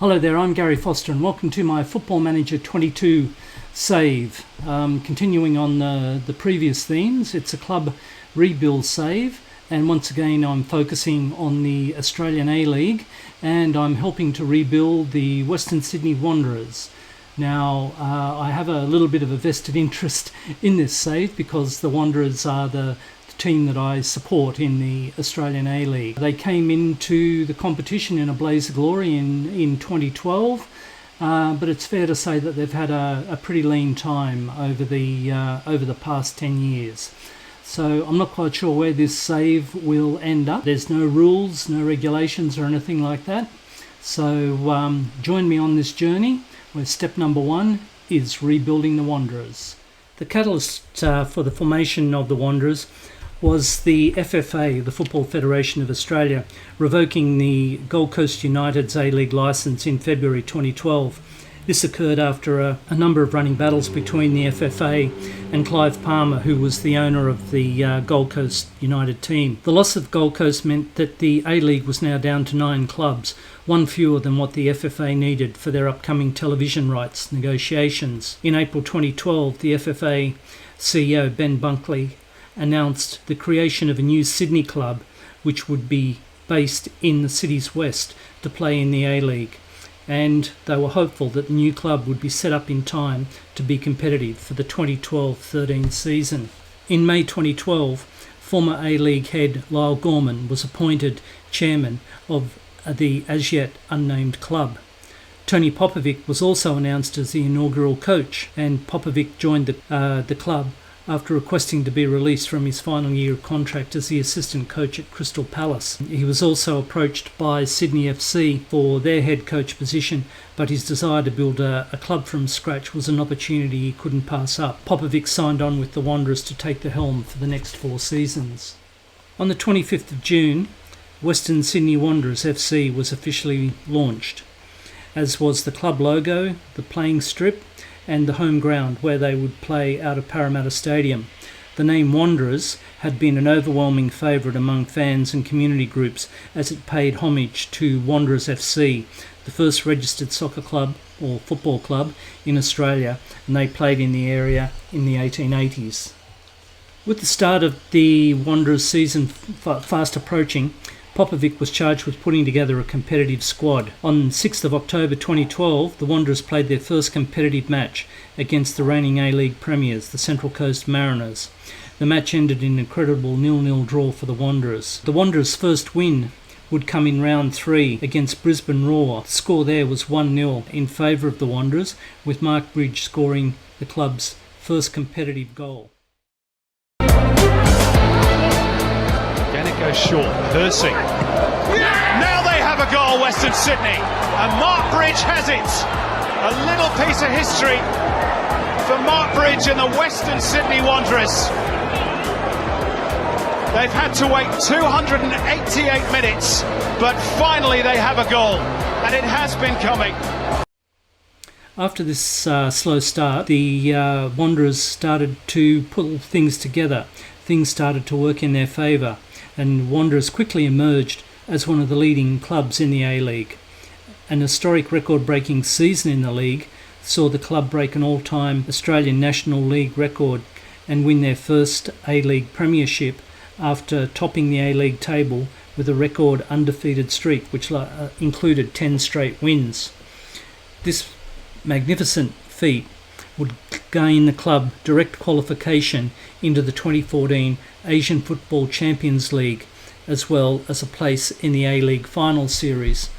Hello there, I'm Garry Foster and welcome to my Football Manager 22 save. Continuing on the previous themes, it's a club rebuild save, and once again I'm focusing on the Australian A-League and I'm helping to rebuild the Western Sydney Wanderers. Now I have a little bit of a vested interest in this save because the Wanderers are the team that I support in the Australian A-League. They came into the competition in a blaze of glory in 2012, but it's fair to say that they've had a pretty lean time over the past 10 years. So I'm not quite sure where this save will end up. There's no rules, no regulations or anything like that. So join me on this journey where step number 1 is rebuilding the Wanderers. The catalyst for the formation of the Wanderers was the FFA, the Football Federation of Australia, revoking the Gold Coast United's A-League licence in February 2012. This occurred after a number of running battles between the FFA and Clive Palmer, who was the owner of the Gold Coast United team. The loss of Gold Coast meant that the A-League was now down to 9 clubs, one fewer than what the FFA needed for their upcoming television rights negotiations. In April 2012, the FFA CEO Ben Bunkley announced the creation of a new Sydney club which would be based in the city's west to play in the A-League, and they were hopeful that the new club would be set up in time to be competitive for the 2012-13 season. In May 2012, former A-League head Lyle Gorman was appointed chairman of the as yet unnamed club. Tony Popovic was also announced as the inaugural coach, and Popovic joined the club after requesting to be released from his final year of contract as the assistant coach at Crystal Palace. He was also approached by Sydney FC for their head coach position, but his desire to build a club from scratch was an opportunity he couldn't pass up. Popovic signed on with the Wanderers to take the helm for the next 4 seasons. On the 25th of June, Western Sydney Wanderers FC was officially launched, as was the club logo, the playing strip, and the home ground where they would play out of Parramatta Stadium. The name Wanderers had been an overwhelming favourite among fans and community groups as it paid homage to Wanderers FC, the first registered soccer club or football club in Australia, and they played in the area in the 1880s. With the start of the Wanderers season fast approaching, Popovic was charged with putting together a competitive squad. On 6th of October 2012, the Wanderers played their first competitive match against the reigning A-League premiers, the Central Coast Mariners. The match ended in an incredible 0-0 draw for the Wanderers. The Wanderers' first win would come in round 3 against Brisbane Roar. The score there was 1-0 in favour of the Wanderers, with Mark Bridge scoring the club's first competitive goal. Goes short, Hersing. Now they have a goal, Western Sydney, and Mark Bridge has it. A little piece of history for Mark Bridge and the Western Sydney Wanderers. They've had to wait 288 minutes, but finally they have a goal, and it has been coming. After this slow start, the Wanderers started to pull things together. Things started to work in their favour, and Wanderers quickly emerged as one of the leading clubs in the A-League. An historic record-breaking season in the league saw the club break an all-time Australian National League record and win their first A-League premiership after topping the A-League table with a record undefeated streak which included 10 straight wins. This magnificent feat would gain the club direct qualification into the 2014 Asian Football Champions League, as well as a place in the A-League Final Series.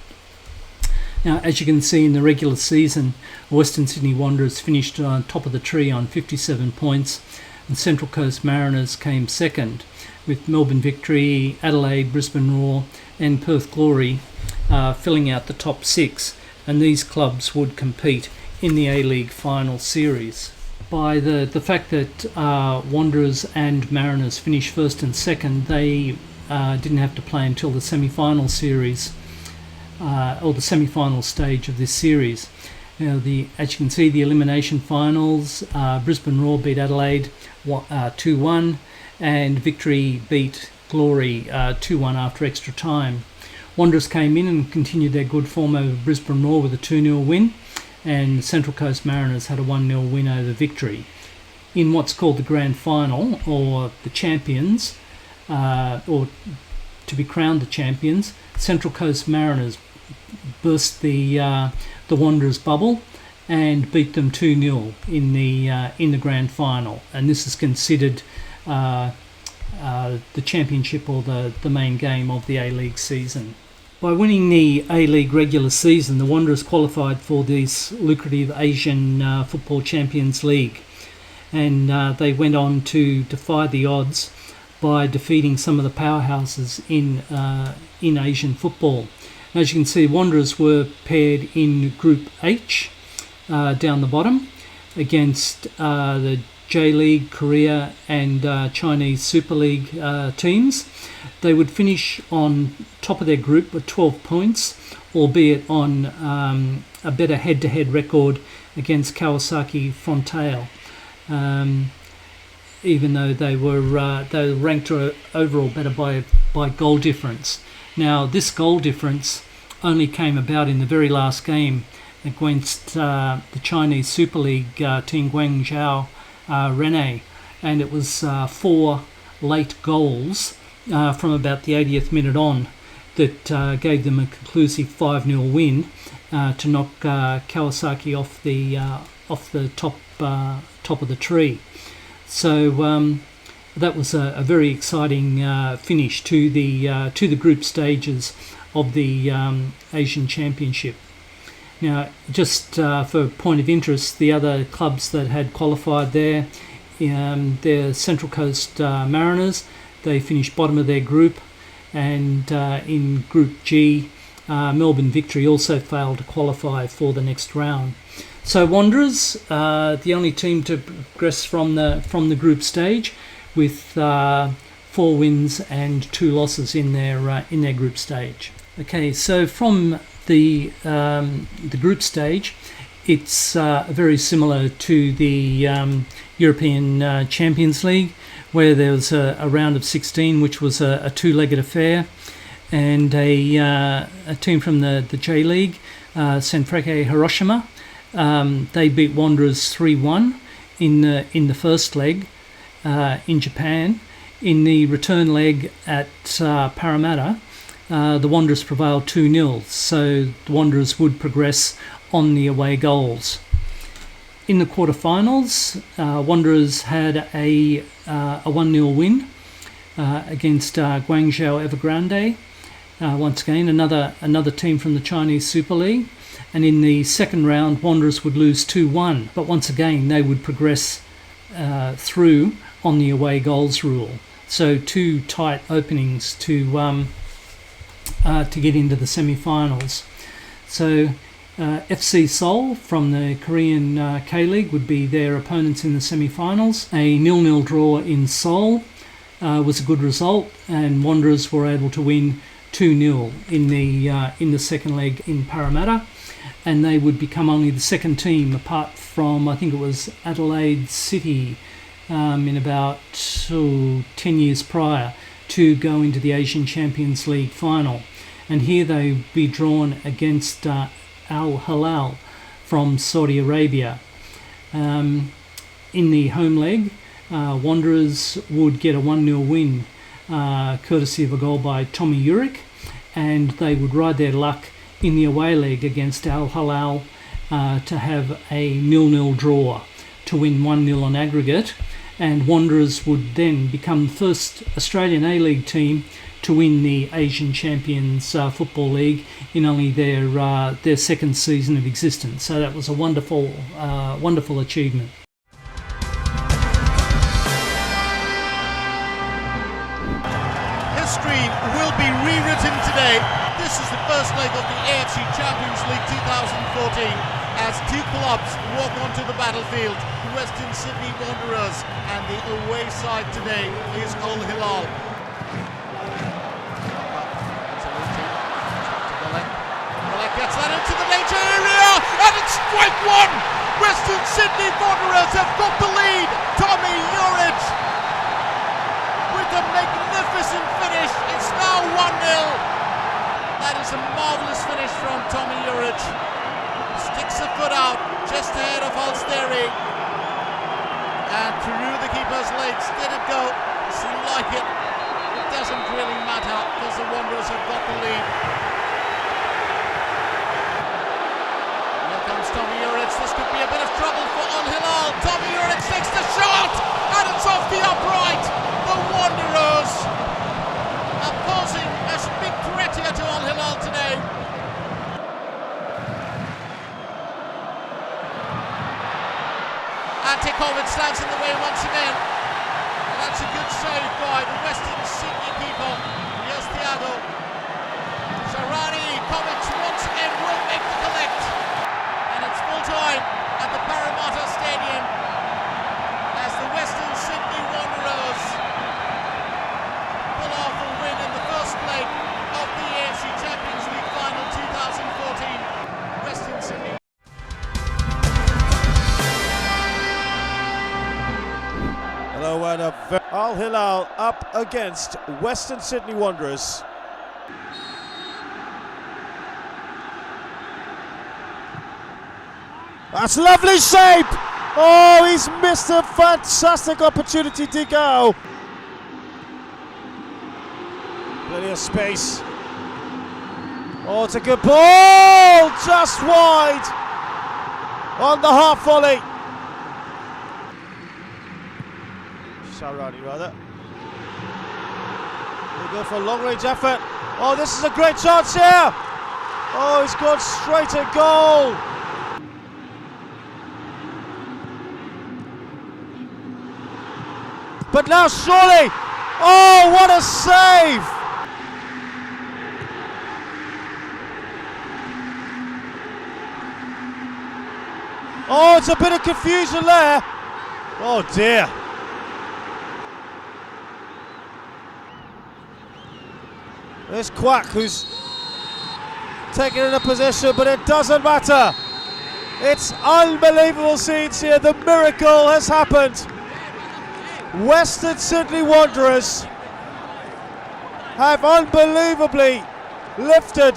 Now, as you can see in the regular season, Western Sydney Wanderers finished on top of the tree on 57 points, and Central Coast Mariners came second, with Melbourne Victory, Adelaide, Brisbane Roar and Perth Glory filling out the top 6, and these clubs would compete in the A-League Final Series. By the fact that Wanderers and Mariners finished first and second, they didn't have to play until the semi-final series, or the semi-final stage of this series. Now, as you can see, the elimination finals, Brisbane Roar beat Adelaide 2-1, and Victory beat Glory 2-1 after extra time. Wanderers came in and continued their good form over Brisbane Roar with a 2-0 win, and Central Coast Mariners had a 1-0 win over Victory. In what's called the Grand Final, or the champions, or to be crowned the champions, Central Coast Mariners burst the Wanderers bubble and beat them 2-0 in the Grand Final, and this is considered the championship or the main game of the A-League season. By winning the A-League regular season, the Wanderers qualified for this lucrative Asian Football Champions League, and they went on to defy the odds by defeating some of the powerhouses in Asian football. As you can see, Wanderers were paired in Group H down the bottom against the J-League, Korea and Chinese Super League teams. They would finish on top of their group with 12 points, albeit on a better head-to-head record against Kawasaki Frontale, even though they were ranked overall better by goal difference. Now, this goal difference only came about in the very last game against the Chinese Super League team Guangzhou Rene, and it was 4 late goals from about the 80th minute on that gave them a conclusive 5-0 win to knock Kawasaki off the top of the tree. So that was a very exciting finish to the group stages of the Asian Championship. Now, just for point of interest, the other clubs that had qualified there, they're Central Coast Mariners. They finished bottom of their group, and in Group G, Melbourne Victory also failed to qualify for the next round. So Wanderers, the only team to progress from the group stage, with 4 wins and 2 losses in their group stage. Okay, so from the group stage, it's very similar to the European Champions League, where there was a round of 16, which was a 2-legged affair, and a team from the J-League, Sanfrecce Hiroshima, they beat Wanderers 3-1 in the first leg in Japan. In the return leg at Parramatta, the Wanderers prevailed 2-0, so the Wanderers would progress on the away goals. In the quarterfinals, Wanderers had a 1-0 win against Guangzhou Evergrande. Once again, another team from the Chinese Super League. And in the second round, Wanderers would lose 2-1, but once again they would progress through on the away goals rule. So 2 tight openings to get into the semi-finals. So FC Seoul from the Korean K-League would be their opponents in the semi-finals. A 0-0 draw in Seoul was a good result, and Wanderers were able to win 2-0 in the second leg in Parramatta, and they would become only the second team, apart from, I think it was Adelaide City, in about 10 years prior, to go into the Asian Champions League final. And here they would be drawn against Al Hilal from Saudi Arabia. In the home leg, Wanderers would get a 1-0 win, courtesy of a goal by Tommy Uric, and they would ride their luck in the away leg against Al Hilal to have a 0-0 draw to win 1-0 on aggregate, and Wanderers would then become the first Australian A-League team to win the Asian Champions Football League in only their second season of existence. So that was a wonderful achievement. History will be rewritten today. This is the first leg of the AFC Champions League 2014 as 2 clubs walk onto the battlefield. Western Sydney Wanderers, and the away side today is Al Hilal. Malek gets that into the danger area, and it's strike 1! Western Sydney Wanderers have got the lead. Tommy Uric with a magnificent finish. It's now 1-0. That is a marvellous finish from Tommy Juric. Sticks a foot out just ahead of Alsteri. And through the keeper's legs. Did it go? Seemed like it. It doesn't really matter because the Wanderers have got the lead. Here comes Tommy Juric. This could be a bit of trouble for Al Hilal. Tommy Juric takes the shot and it's off the upright. The Wanderers are posing as a big threat here to Al Hilal today. Antikovic stands in the way once again. And that's a good save by the Western Sydney keeper. Here's Thiago. Sharani Kovic once again will make the collect. And it's full time at the Parramatta Stadium as the Western Sydney Wanderers pull off a win in the first leg of the AFC Champions League Final 2014. Western Sydney. Hello and Al Hilal up against Western Sydney Wanderers. That's a lovely shape! Oh, he's missed a fantastic opportunity to go. Plenty of space. Oh, it's a good ball! Just wide on the half volley. Sharani rather. They go for a long range effort. Oh, this is a great chance here! Oh, he's gone straight at goal. But now surely, oh, what a save! Oh, it's a bit of confusion there. Oh dear. There's Quack who's taking in a position, but it doesn't matter. It's unbelievable scenes here. The miracle has happened. Western Sydney Wanderers have unbelievably lifted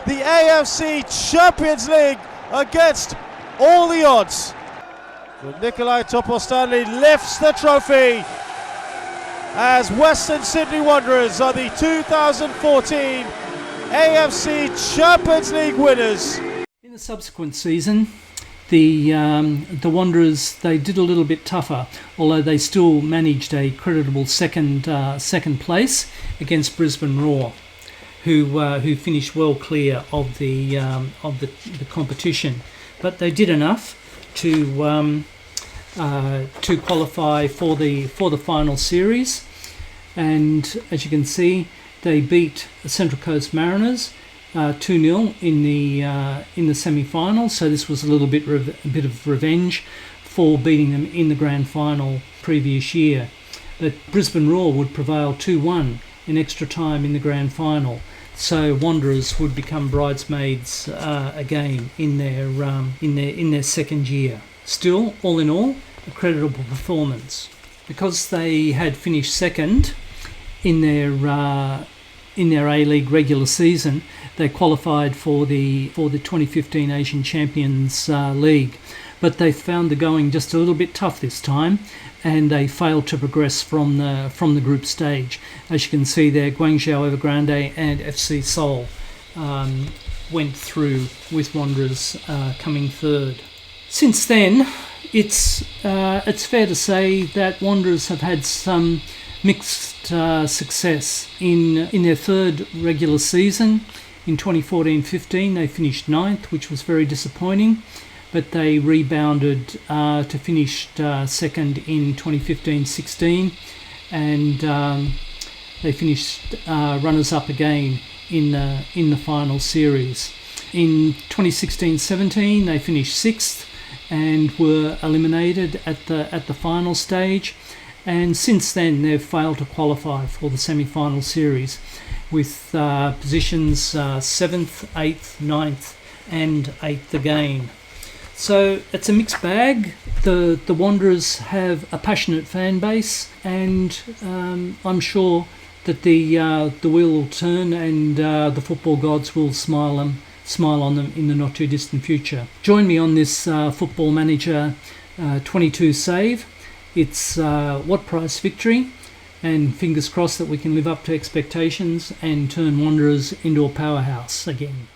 the AFC Champions League against all the odds. But Nikolai Topor-Stanley lifts the trophy as Western Sydney Wanderers are the 2014 AFC Champions League winners. In the subsequent season, the Wanderers, they did a little bit tougher, although they still managed a creditable second place against Brisbane Roar, who finished well clear of the competition. But they did enough to qualify for the final series, and as you can see, they beat the Central Coast Mariners 2-0 in the semi-final. So this was a little bit a bit of revenge for beating them in the grand final previous year. But Brisbane Roar would prevail 2-1 in extra time in the grand final. So Wanderers would become bridesmaids again in their second year. Still, all in all, a creditable performance. Because they had finished second in their A-League regular season, they qualified for the 2015 Asian Champions League. But they found the going just a little bit tough this time, and they failed to progress from the group stage. As you can see there, Guangzhou Evergrande and FC Seoul went through, with Wanderers coming third. Since then, it's fair to say that Wanderers have had some mixed success in their third regular season. In 2014-15, they finished 9th, which was very disappointing. But they rebounded to finish second in 2015-16, and they finished runners-up again in the final series. In 2016-17, they finished 6th and were eliminated at the final stage. And since then, they've failed to qualify for the semi-final series, with positions 7th, 8th, 9th, and 8th again. So it's a mixed bag. The Wanderers have a passionate fan base, and I'm sure that the wheel will turn and the football gods will smile on them in the not too distant future. Join me on this Football Manager 22 save. It's what price victory, and fingers crossed that we can live up to expectations and turn Wanderers into a powerhouse again.